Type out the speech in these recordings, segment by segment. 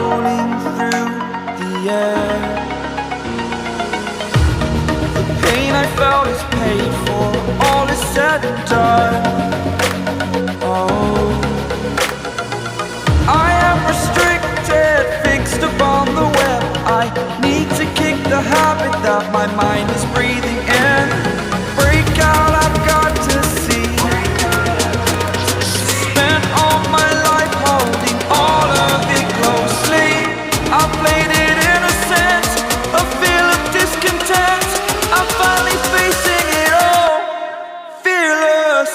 rolling through the air. The pain I felt is paid for, all is said and done. Oh, I am restricted, fixed upon the web. I need to kick the habit that my mind is breathing in. Break out, I've got to see. Spent all my life holding all of it closely. I played it innocent, a feel of discontent. I'm finally facing it all, fearless.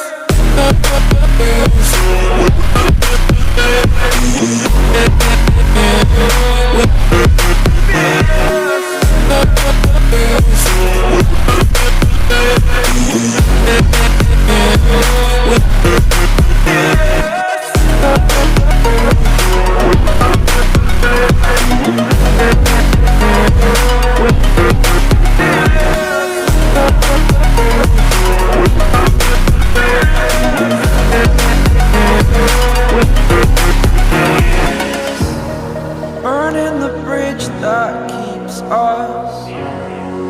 Burning the bridge that keeps us.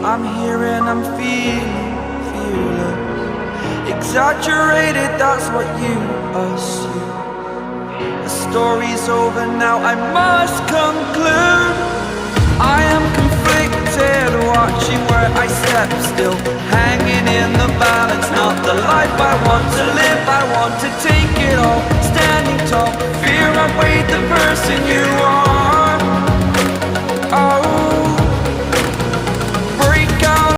I'm here and I'm feeling fearless. Exaggerated, that's what you assume. The story's over now, I must conclude. I am conflicted, watching where I step still, hanging in the balance. Not the life I want to live, I want to take it all. Standing tall, fear I weighed the person you are.